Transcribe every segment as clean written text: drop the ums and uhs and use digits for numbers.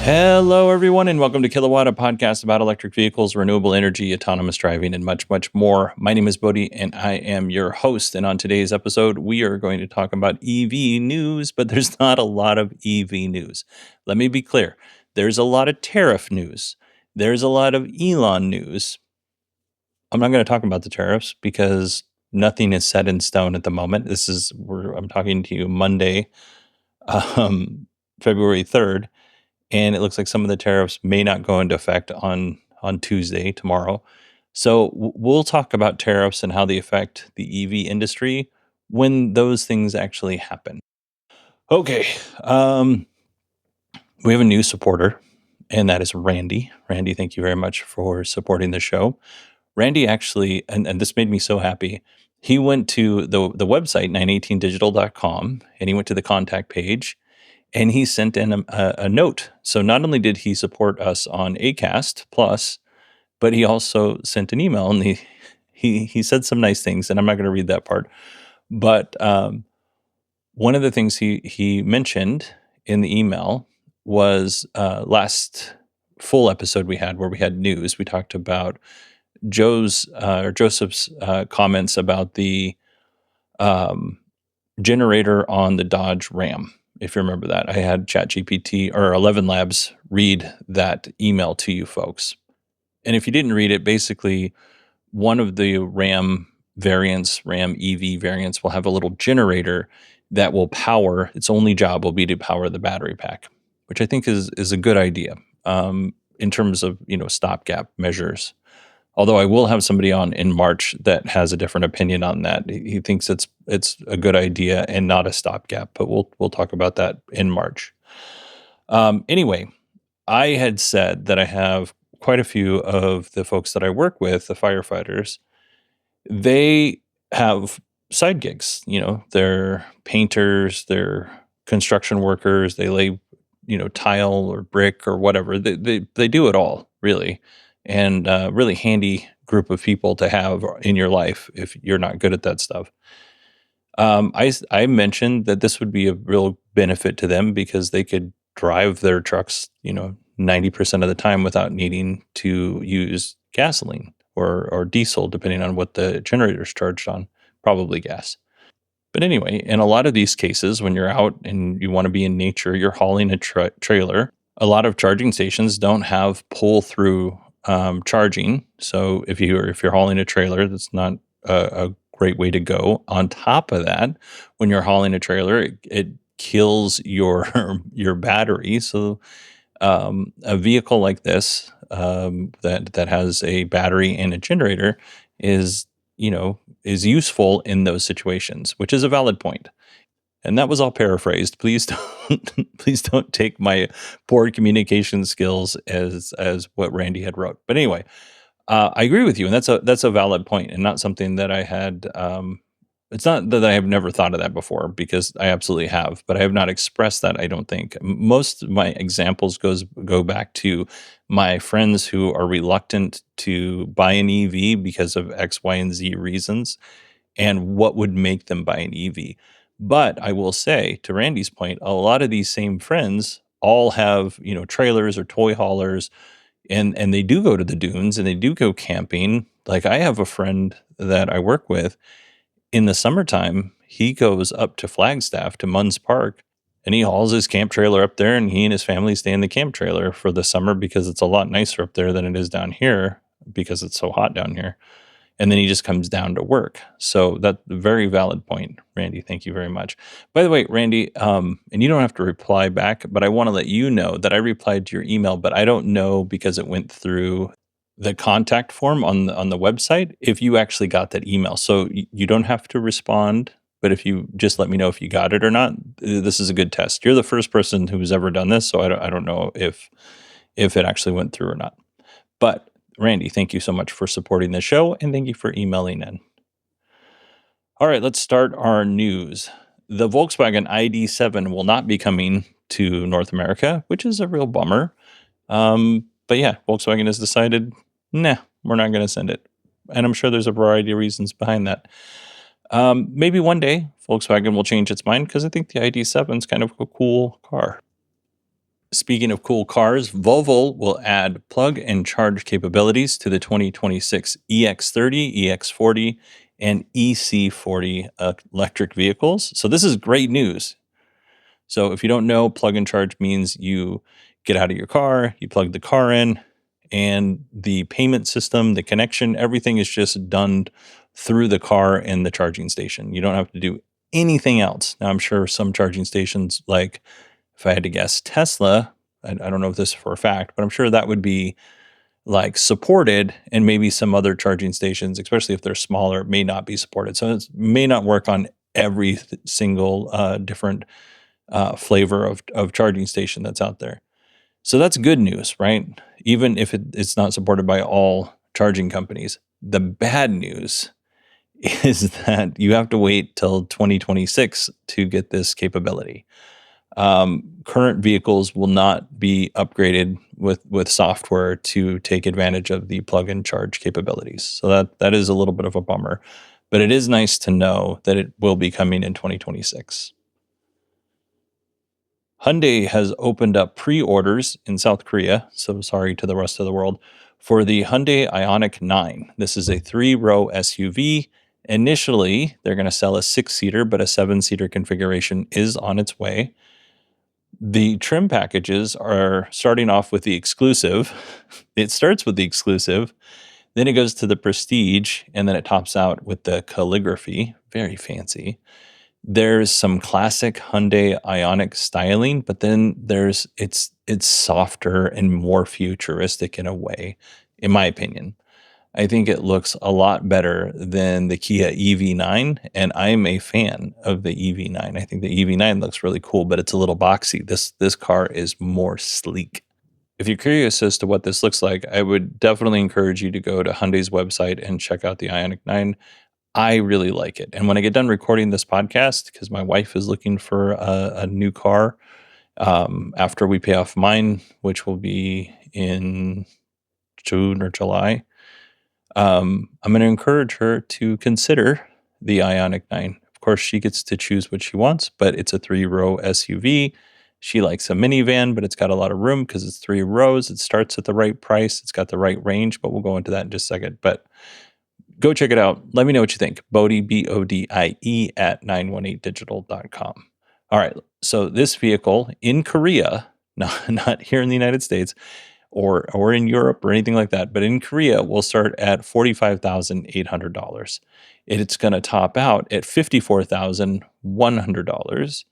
Hello, everyone, and welcome to Kilowatt, a podcast about electric vehicles, renewable energy, autonomous driving, and much, much more. My name is Bodhi, and I am your host. And on today's episode, we are going to talk about EV news, but there's not a lot of EV news. Let me be clear. There's a lot of tariff news. There's a lot of Elon news. I'm not going to talk about the tariffs because nothing is set in stone at the moment. I'm talking to you Monday, um, February 3rd. And it looks like some of the tariffs may not go into effect on Tuesday, tomorrow. So we'll talk about tariffs and how they affect the EV industry when those things actually happen. Okay, we have a new supporter, and that is Randy. Randy, thank you very much for supporting the show. Randy actually, and this made me so happy. He went to the website 918digital.com, and he went to the contact page, and he sent in a note. So not only did he support us on ACAST Plus, but he also sent an email, and he said some nice things. And I'm not going to read that part, but one of the things he mentioned in the email was last full episode we had where we had news. We talked about Joseph's comments about the um, generator on the Dodge Ram. If you remember that, I had ChatGPT or 11 Labs read that email to you folks. And if you didn't read it, basically one of the Ram variants, Ram EV variants, will have a little generator that will power. Its only job will be to power the battery pack, which I think is a good idea in terms of stopgap measures. Although I will have somebody on in March that has a different opinion on that. He thinks it's a good idea and not a stopgap, but we'll talk about that in March. Anyway, I had said that I have quite a few of the folks that I work with, the firefighters. They have side gigs. They're painters, they're construction workers. They lay tile or brick or whatever. They do it all, really. And really handy group of people to have in your life if you're not good at that stuff. I mentioned that this would be a real benefit to them because they could drive their trucks 90% of the time without needing to use gasoline or diesel, depending on what the generator's charged on, probably gas. But anyway, in a lot of these cases, when you're out and you want to be in nature, you're hauling a trailer. A lot of charging stations don't have pull-through charging. So if you're hauling a trailer, that's not a great way to go. On top of that, when you're hauling a trailer, it kills your your battery. So a vehicle like this that has a battery and a generator is is useful in those situations, which is a valid point. And that was all paraphrased. Please don't please don't take my poor communication skills as what Randy had wrote. But anyway, I agree with you, and that's a valid point, and not something that I had. It's not that I have never thought of that before, because I absolutely have, but I have not expressed that. I don't think most of my examples go back to my friends who are reluctant to buy an EV because of X, Y, and Z reasons, and what would make them buy an EV. But I will say, to Randy's point, a lot of these same friends all have trailers or toy haulers, and they do go to the dunes and they do go camping. Like, I have a friend that I work with in the summertime. He goes up to Flagstaff to Munns Park, and he hauls his camp trailer up there, and he and his family stay in the camp trailer for the summer because it's a lot nicer up there than it is down here because it's so hot down here. And then he just comes down to work. So that's a very valid point, Randy. Thank you very much. By the way, Randy, and you don't have to reply back, but I want to let you know that I replied to your email, but I don't know, because it went through the contact form on the website, if you actually got that email. So you don't have to respond, but if you just let me know if you got it or not, this is a good test. You're the first person who's ever done this, so I don't know if it actually went through or not. But Randy, thank you so much for supporting the show, and thank you for emailing in. All right, let's start our news. The Volkswagen ID.7 will not be coming to North America, which is a real bummer. But yeah, Volkswagen has decided, nah, we're not going to send it. And I'm sure there's a variety of reasons behind that. Maybe one day Volkswagen will change its mind, because I think the ID.7 is kind of a cool car. Speaking of cool cars, Volvo will add plug and charge capabilities to the 2026 EX30, EX40, and EC40 electric vehicles. So this is great news. So if you don't know, plug and charge means you get out of your car, you plug the car in, and the payment system, the connection, everything is just done through the car and the charging station. You don't have to do anything else. Now, I'm sure some charging stations, like if I had to guess Tesla, I don't know if this is for a fact, but I'm sure that would be like supported, and maybe some other charging stations, especially if they're smaller, may not be supported. So it may not work on every single different flavor of charging station that's out there. So that's good news, right? Even if it's not supported by all charging companies. The bad news is that you have to wait till 2026 to get this capability. Current vehicles will not be upgraded with software to take advantage of the plug and charge capabilities. So that is a little bit of a bummer, but it is nice to know that it will be coming in 2026. Hyundai has opened up pre-orders in South Korea, so sorry to the rest of the world, for the Hyundai Ioniq 9. This is a 3-row SUV. Initially, they're going to sell a 6-seater, but a 7-seater configuration is on its way. The trim packages are starting off with the exclusive. It starts with the exclusive, then it goes to the prestige, and then it tops out with the calligraphy. Very fancy. There's some classic Hyundai Ioniq styling, but then it's softer and more futuristic in a way, in my opinion. I think it looks a lot better than the Kia EV9, and I'm a fan of the EV9. I think the EV9 looks really cool, but it's a little boxy. This car is more sleek. If you're curious as to what this looks like, I would definitely encourage you to go to Hyundai's website and check out the Ioniq 9. I really like it. And when I get done recording this podcast, because my wife is looking for a new car after we pay off mine, which will be in June or July, I'm going to encourage her to consider the Ioniq 9. Of course, she gets to choose what she wants, but it's a 3-row SUV. She likes a minivan, but it's got a lot of room because it's 3 rows. It starts at the right price. It's got the right range, but we'll go into that in just a second. But go check it out. Let me know what you think. Bodie, BODIE at 918digital.com. All right. So this vehicle in Korea, not here in the United States or in Europe or anything like that, but in Korea will start at $45,800. It's going to top out at $54,100.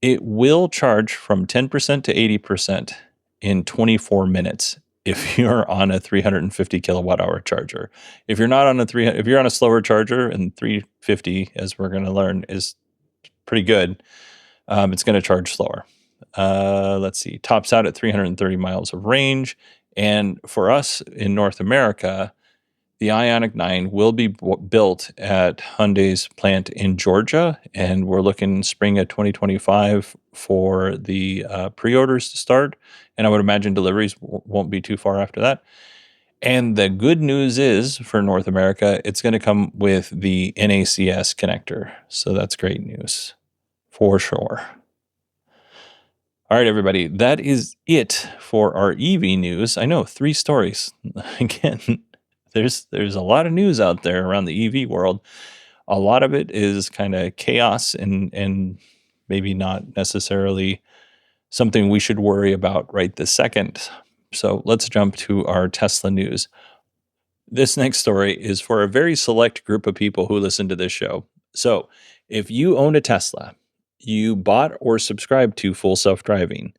It will charge from 10% to 80% in 24 minutes if you're on a 350 kilowatt hour charger. If you're not on if you're on a slower charger, and 350, as we're going to learn, is pretty good, it's going to charge slower. Let's see, tops out at 330 miles of range. And for us in North America, the Ioniq 9 will be built at Hyundai's plant in Georgia, and we're looking spring of 2025 for the pre-orders to start. And I would imagine deliveries won't be too far after that. And the good news is for North America, it's going to come with the NACS connector. So that's great news for sure. All right, everybody, that is it for our EV news. I know, 3 stories. Again, there's a lot of news out there around the EV world. A lot of it is kind of chaos and maybe not necessarily something we should worry about right this second. So let's jump to our Tesla news. This next story is for a very select group of people who listen to this show. So if you own a Tesla, you bought or subscribed to Full Self-Driving,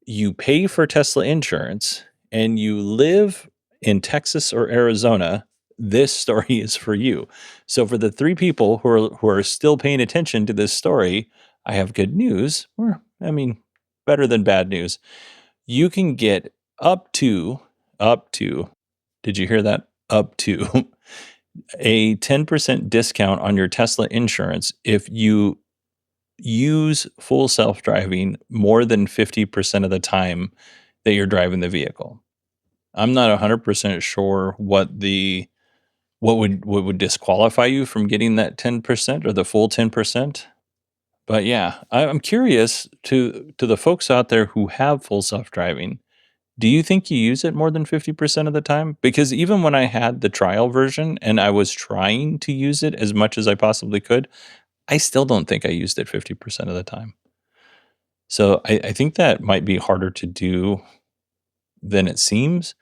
you pay for Tesla insurance, and you live in Texas or Arizona, this story is for you. So for the 3 people who are still paying attention to this story, I have good news, or better than bad news. You can get up to, did you hear that? Up to a 10% discount on your Tesla insurance if you use Full Self-Driving more than 50% of the time that you're driving the vehicle. I'm not 100% sure what would disqualify you from getting that 10% or the full 10%, But yeah, I'm curious to the folks out there who have full self-driving, do you think you use it more than 50% of the time? Because even when I had the trial version and I was trying to use it as much as I possibly could, I still don't think I used it 50% of the time. So I think that might be harder to do than it seems,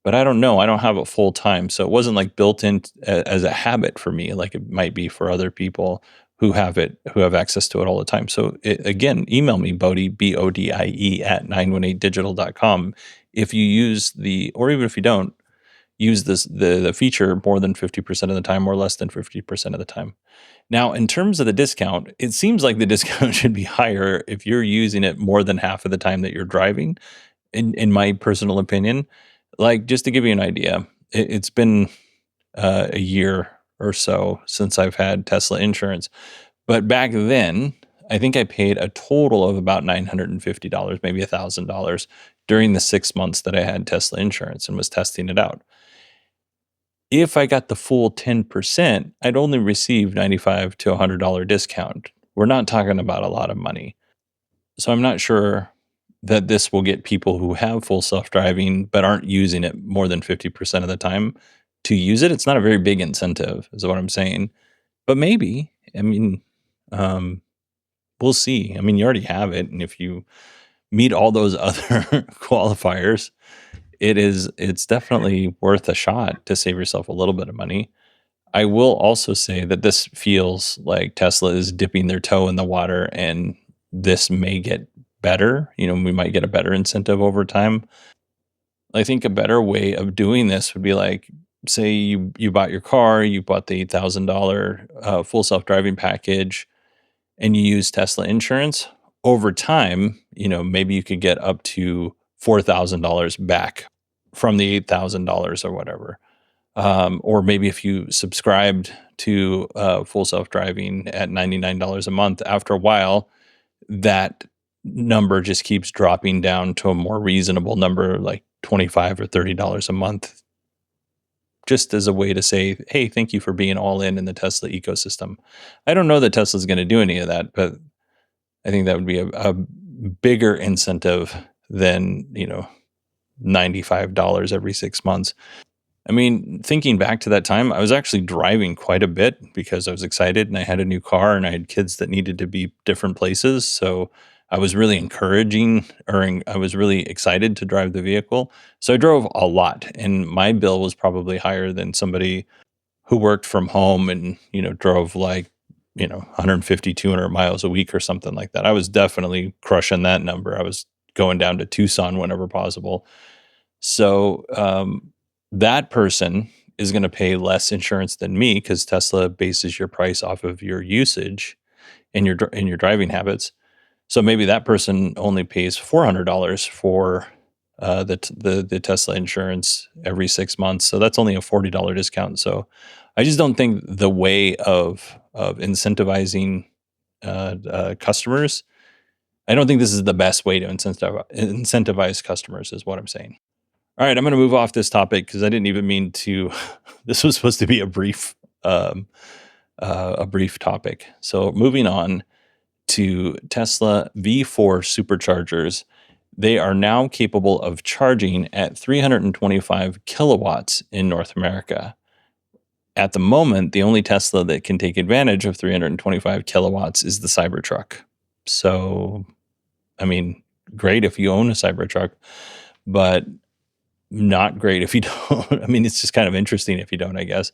but I don't know. I don't have it full time. So it wasn't like built in as a habit for me, like it might be for other people who have it, who have access to it all the time. So again, email me, Bodie, BODIE at 918digital.com. If you use or even if you don't, use the feature more than 50% of the time or less than 50% of the time. Now, in terms of the discount, it seems like the discount should be higher if you're using it more than half of the time that you're driving, in my personal opinion. Like, just to give you an idea, it's been a year or so since I've had Tesla insurance. But back then, I think I paid a total of about $950, maybe $1,000 during the 6 months that I had Tesla insurance and was testing it out. If I got the full 10%, I'd only receive $95 to $100 discount. We're not talking about a lot of money. So I'm not sure that this will get people who have full self-driving but aren't using it more than 50% of the time to use it. It's not a very big incentive, is what I'm saying. But maybe, I mean, um, we'll see. I mean, you already have it, and if you meet all those other qualifiers, it's definitely worth a shot to save yourself a little bit of money. I will also say that this feels like Tesla is dipping their toe in the water, and this may get better. We might get a better incentive over time. I think a better way of doing this would be like, say you bought your car, you bought the $1,000 full self-driving package, and you use Tesla insurance. Over time, maybe you could get up to $4,000 back from the $8,000 or whatever. Or maybe if you subscribed to full self-driving at $99 a month, after a while, that number just keeps dropping down to a more reasonable number, like $25 or $30 a month, just as a way to say, hey, thank you for being all in the Tesla ecosystem. I don't know that Tesla's going to do any of that, but I think that would be a bigger incentive than, $95 every 6 months. I mean, thinking back to that time, I was actually driving quite a bit because I was excited and I had a new car and I had kids that needed to be different places. So I was really I was really excited to drive the vehicle. So I drove a lot, and my bill was probably higher than somebody who worked from home and, drove like, 150, 200 miles a week or something like that. I was definitely crushing that number. I was going down to Tucson whenever possible. So, that person is going to pay less insurance than me because Tesla bases your price off of your usage and your driving habits. So maybe that person only pays $400 for the Tesla insurance every 6 months. So that's only a $40 discount. So I just don't think the way of incentivizing customers. I don't think this is the best way to incentivize customers, is what I'm saying. All right, I'm going to move off this topic because I didn't even mean to. This was supposed to be a brief topic. So moving on to Tesla V4 superchargers, they are now capable of charging at 325 kilowatts in North America. At the moment, the only Tesla that can take advantage of 325 kilowatts is the Cybertruck. So, I mean, great if you own a Cybertruck, but not great if you don't. I mean, it's just kind of interesting if you don't, I guess.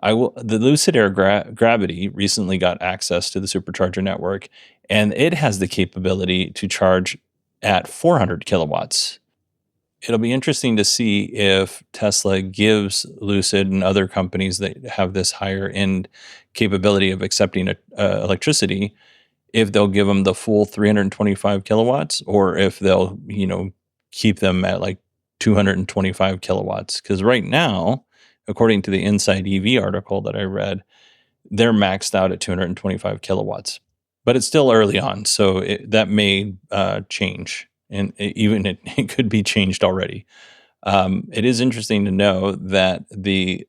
The Lucid Air Gravity recently got access to the Supercharger network, and it has the capability to charge at 400 kilowatts. It'll be interesting to see if Tesla gives Lucid and other companies that have this higher end capability of accepting electricity, if they'll give them the full 325 kilowatts, or if they'll, keep them at like 225 kilowatts. Because right now, according to the Inside EV article that I read, they're maxed out at 225 kilowatts. But it's still early on, so that may change, and it could be changed already. It is interesting to know that the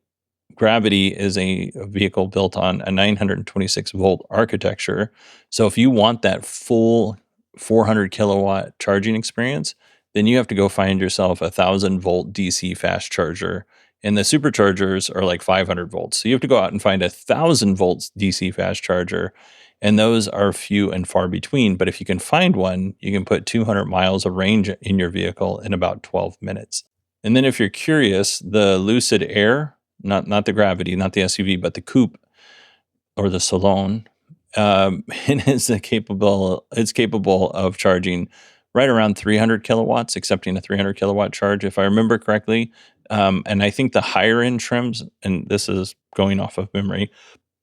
Gravity is a vehicle built on a 926 volt architecture. So if you want that full 400 kilowatt charging experience, then you have to go find yourself a 1,000 volt DC fast charger. And the superchargers are like 500 volts. So you have to go out and find a 1,000 volts DC fast charger. And those are few and far between. But if you can find one, you can put 200 miles of range in your vehicle in about 12 minutes. And then if you're curious, the Lucid Air, not the Gravity, not the SUV, but the coupe or the Salon, it's capable of charging right around 300 kilowatts, accepting a 300 kilowatt charge, if I remember correctly. And I think the higher end trims, and this is going off of memory,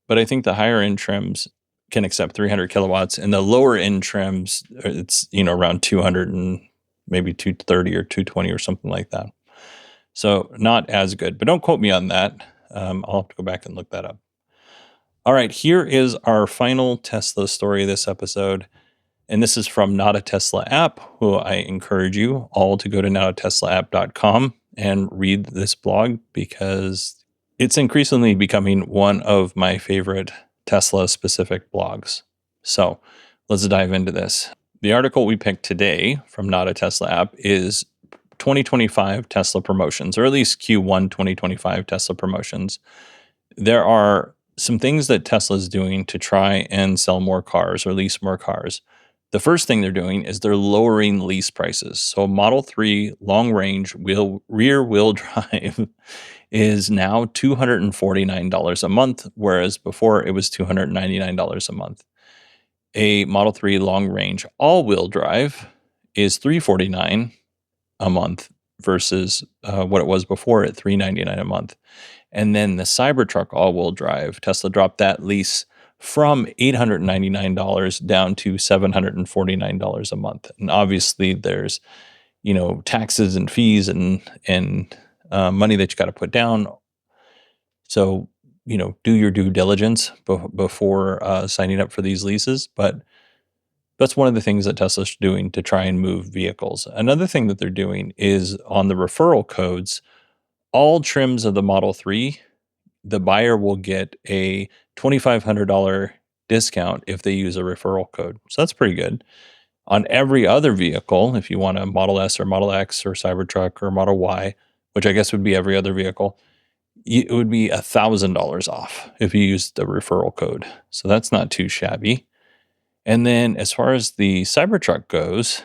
but I think the higher end trims can accept 300 kilowatts, and the lower end trims, it's around 200 and maybe 230 or 220 or something like that. So not as good, but don't quote me on that. I'll have to go back and look that up. All right, here is our final Tesla story this episode. And this is from Not a Tesla App, who I encourage you all to go to notateslaapp.com and read this blog, because it's increasingly becoming one of my favorite Tesla-specific blogs. So let's dive into this. The article we picked today from Not a Tesla App is 2025 Tesla promotions, or at least Q1 2025 Tesla promotions. There are some things that Tesla is doing to try and sell more cars or lease more cars. The first thing they're doing is they're lowering lease prices. So Model 3 long range rear wheel drive is now $249 a month, whereas before it was $299 a month. A Model 3 long range all wheel drive is $349 a month versus what it was before at $399 a month. And then the Cybertruck all-wheel drive, Tesla dropped that lease from $899 down to $749 a month. And obviously there's, taxes and fees and money that you got to put down. So, do your due diligence before signing up for these leases. But that's one of the things that Tesla's doing to try and move vehicles. Another thing that they're doing is on the referral codes, all trims of the Model 3, the buyer will get a $2,500 discount if they use a referral code. So that's pretty good. On every other vehicle, if you want a Model S or Model X or Cybertruck or Model Y, which I guess would be every other vehicle, it would be $1,000 off if you use the referral code. So that's not too shabby. And then as far as the Cybertruck goes,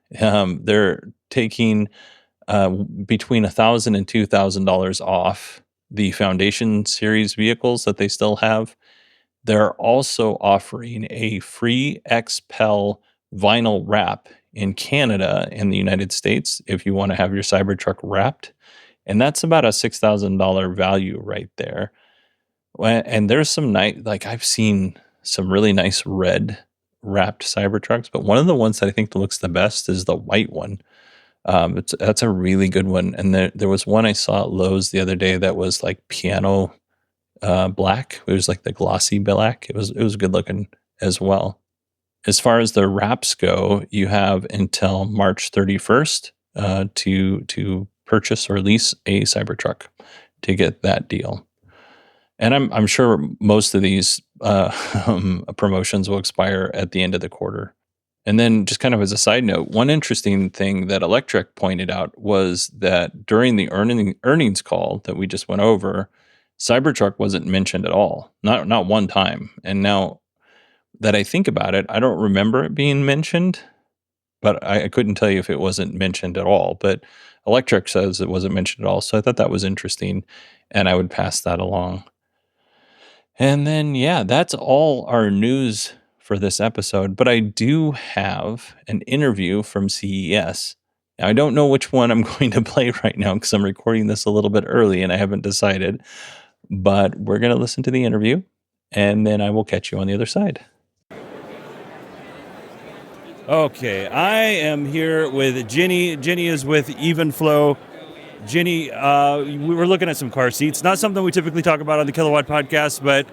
they're taking between $1,000 and $2,000 off the Foundation Series vehicles that they still have. They're also offering a free XPEL vinyl wrap in Canada and the United States if you want to have your Cybertruck wrapped. And that's about a $6,000 value right there. And there's some I've seen some really nice red wrapped Cybertrucks, but one of the ones that I think looks the best is the white one. That's a really good one. And there was one I saw at Lowe's the other day that was like piano black. It was like the glossy black. It was good looking as well. As far as the wraps go, you have until March 31st to purchase or lease a Cybertruck to get that deal. And I'm sure most of these promotions will expire at the end of the quarter. And then just kind of as a side note, one interesting thing that Electrek pointed out was that during the earnings call that we just went over, Cybertruck wasn't mentioned at all, not one time. And now that I think about it, I don't remember it being mentioned, but I couldn't tell you if it wasn't mentioned at all. But Electrek says it wasn't mentioned at all. So I thought that was interesting, and I would pass that along. And then, yeah, that's all our news for this episode. But I do have an interview from CES. Now, I don't know which one I'm going to play right now because I'm recording this a little bit early and I haven't decided. But we're going to listen to the interview, and then I will catch you on the other side. Okay, I am here with Ginny. Ginny is with Evenflow. Ginny, we were looking at some car seats. Not something we typically talk about on the Kilowatt podcast, but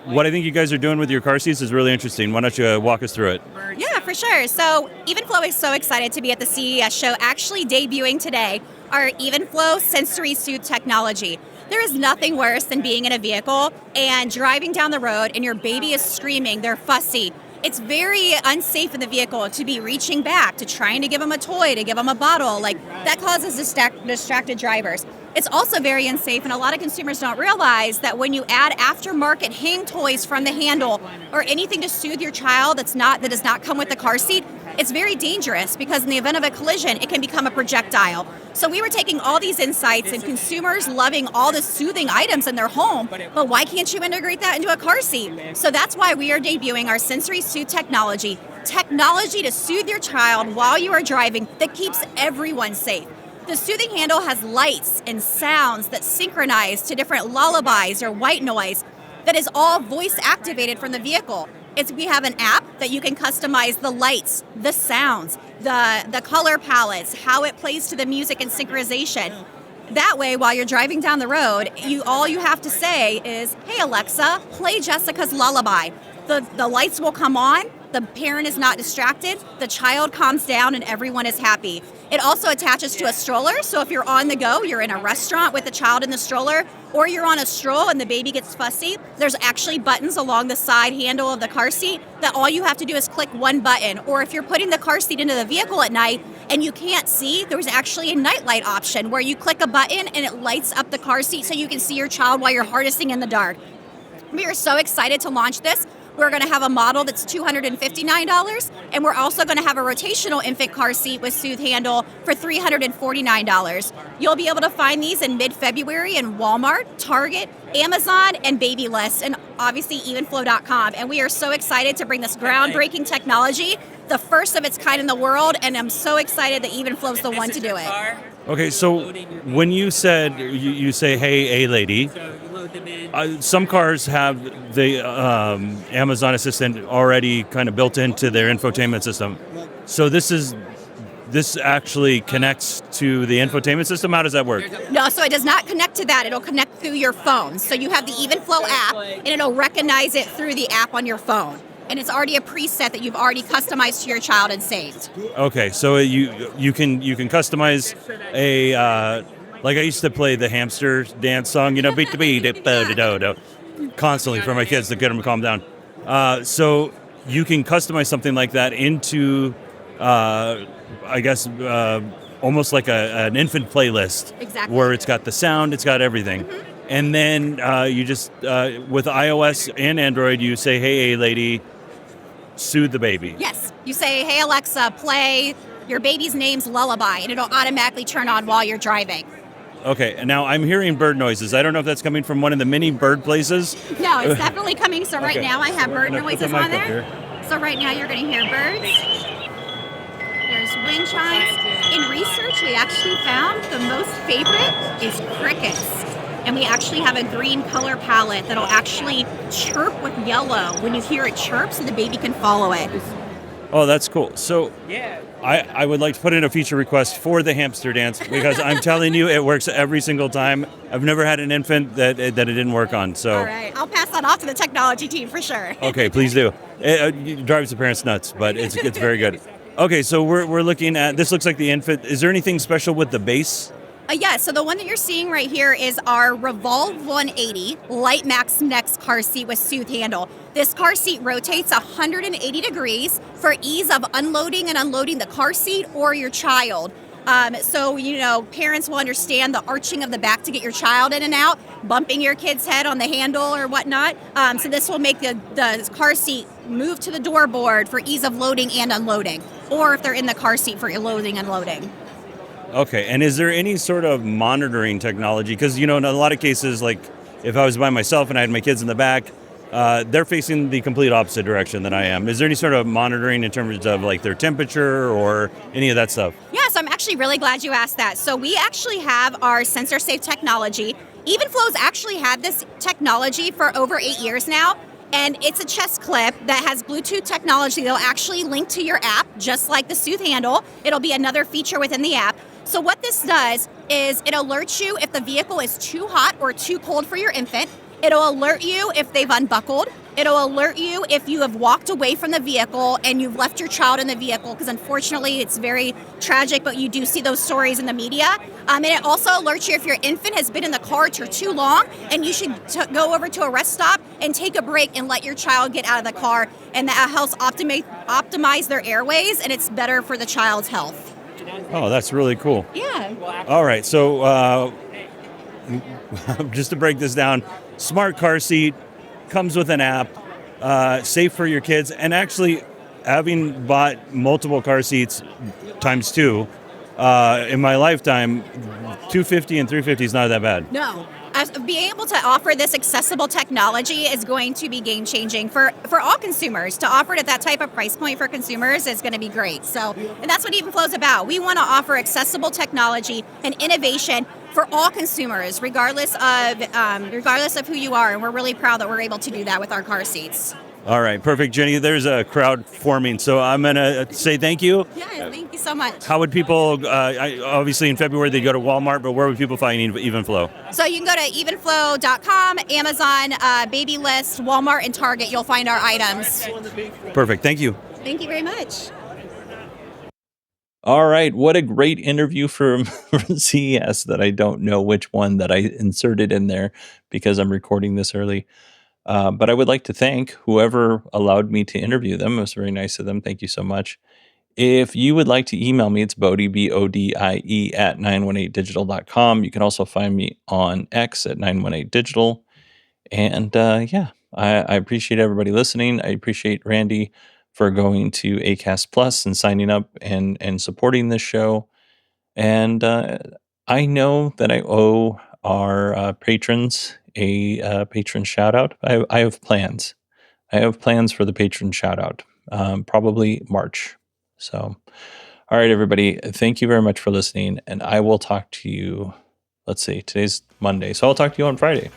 what I think you guys are doing with your car seats is really interesting. Why don't you walk us through it? Yeah, for sure. So Evenflow is so excited to be at the CES show, actually debuting today our Evenflow sensory suit technology. There is nothing worse than being in a vehicle and driving down the road and your baby is screaming, they're fussy. It's very unsafe in the vehicle to be reaching back, to trying to give them a toy, to give them a bottle. Like, that causes distracted drivers. It's also very unsafe, and a lot of consumers don't realize that when you add aftermarket hang toys from the handle or anything to soothe your child that does not come with the car seat, it's very dangerous because in the event of a collision, it can become a projectile. So we were taking all these insights and consumers loving all the soothing items in their home, but why can't you integrate that into a car seat? So that's why we are debuting our Sensory Soothe technology to soothe your child while you are driving that keeps everyone safe. The soothing handle has lights and sounds that synchronize to different lullabies or white noise that is all voice activated from the vehicle. We have an app that you can customize the lights, the sounds, the color palettes, how it plays to the music and synchronization. That way, while you're driving down the road, all you have to say is, "Hey Alexa, play Jessica's lullaby." The lights will come on, the parent is not distracted, the child calms down, and everyone is happy. It also attaches to a stroller, so if you're on the go, you're in a restaurant with a child in the stroller, or you're on a stroll and the baby gets fussy, there's actually buttons along the side handle of the car seat that all you have to do is click one button. Or if you're putting the car seat into the vehicle at night and you can't see, there's actually a nightlight option where you click a button and it lights up the car seat so you can see your child while you're harnessing in the dark. We are so excited to launch this. We're going to have a model that's $259, and we're also going to have a rotational infant car seat with Soothe handle for $349. You'll be able to find these in mid-February in Walmart, Target, Amazon, and Babylist, and obviously Evenflow.com. And we are so excited to bring this groundbreaking technology, the first of its kind in the world, and I'm so excited that Evenflow is the one to do it. Okay, so when you said, you say, "Hey, a lady," some cars have the Amazon Assistant already kind of built into their infotainment system. So this actually connects to the infotainment system? How does that work? No, so it does not connect to that. It'll connect through your phone. So you have the Evenflow app, and it'll recognize it through the app on your phone. And it's already a preset that you've already customized to your child and saved. Okay, so you can customize a like I used to play the hamster dance song, beat the beat, constantly for my kids to get them to calm down. So you can customize something like that into, I guess, almost like an infant playlist. Exactly. Where it's got the sound, it's got everything. Mm-hmm. And then you just, with iOS and Android, you say, "Hey, lady, soothe the baby." Yes. You say, "Hey, Alexa, play your baby's name's lullaby," and it'll automatically turn on while you're driving. Okay, and now I'm hearing bird noises. I don't know if that's coming from one of the mini bird places. No, it's definitely coming. So right Okay. now I have bird I'm gonna put the noises mic on up there. here. So right now you're going to hear birds. There's wind chimes. In research, we actually found the most favorite is crickets. And we actually have a green color palette that'll actually chirp with yellow when you hear it chirp so the baby can follow it. Oh, that's cool. So I would like to put in a feature request for the hamster dance because I'm telling you, it works every single time. I've never had an infant that it didn't work on. So all right, I'll pass that off to the technology team for sure. Okay, please do. It drives the parents nuts, but it's very good. Okay, so we're looking at, this looks like the infant. Is there anything special with the base? Yeah, so the one that you're seeing right here is our Revolve 180 Light Max Next car seat with Soothe handle. This car seat rotates 180 degrees for ease of unloading and unloading the car seat or your child. So, parents will understand the arching of the back to get your child in and out, bumping your kid's head on the handle or whatnot. So this will make the car seat move to the door board for ease of loading and unloading, or if they're in the car seat for loading and unloading. Okay, and is there any sort of monitoring technology? Because, in a lot of cases, like if I was by myself and I had my kids in the back, they're facing the complete opposite direction than I am. Is there any sort of monitoring in terms of like their temperature or any of that stuff? Yes, I'm actually really glad you asked that. So we actually have our sensor safe technology. Evenflow's actually had this technology for over 8 years now. And it's a chest clip that has Bluetooth technology that'll actually link to your app, just like the Soothe handle. It'll be another feature within the app. So what this does is it alerts you if the vehicle is too hot or too cold for your infant. It'll alert you if they've unbuckled. It'll alert you if you have walked away from the vehicle and you've left your child in the vehicle, because unfortunately it's very tragic, but you do see those stories in the media. And it also alerts you if your infant has been in the car for too long and you should go over to a rest stop and take a break and let your child get out of the car. And that helps optimize their airways, and it's better for the child's health. Oh, that's really cool. Yeah. All right, so just to break this down, smart car seat, comes with an app, safe for your kids, and actually having bought multiple car seats times two in my lifetime, 250 and 350 is not that bad. No. Being able to offer this accessible technology is going to be game changing for all consumers. To offer it at that type of price point for consumers is going to be great. So, and that's what Evenflow is about. We want to offer accessible technology and innovation for all consumers, regardless of who you are. And we're really proud that we're able to do that with our car seats. All right, perfect, Jenny. There's a crowd forming, so I'm going to say thank you. Yes, thank you so much. How would people, obviously in February they go to Walmart, but where would people find Evenflow? So you can go to evenflow.com, Amazon, Baby List, Walmart, and Target. You'll find our items. Perfect, thank you. Thank you very much. All right, what a great interview from CES that I don't know which one that I inserted in there because I'm recording this early. But I would like to thank whoever allowed me to interview them. It was very nice of them. Thank you so much. If you would like to email me, it's Bodie, BODIE at 918digital.com. You can also find me on X at 918digital. And I appreciate everybody listening. I appreciate Randy for going to ACAST Plus and signing up and supporting this show. And I know that I owe our patrons a patron shout out. I have plans. I have plans for the patron shout out, probably March. So, all right, everybody, thank you very much for listening. And I will talk to you. Let's see, today's Monday. So I'll talk to you on Friday.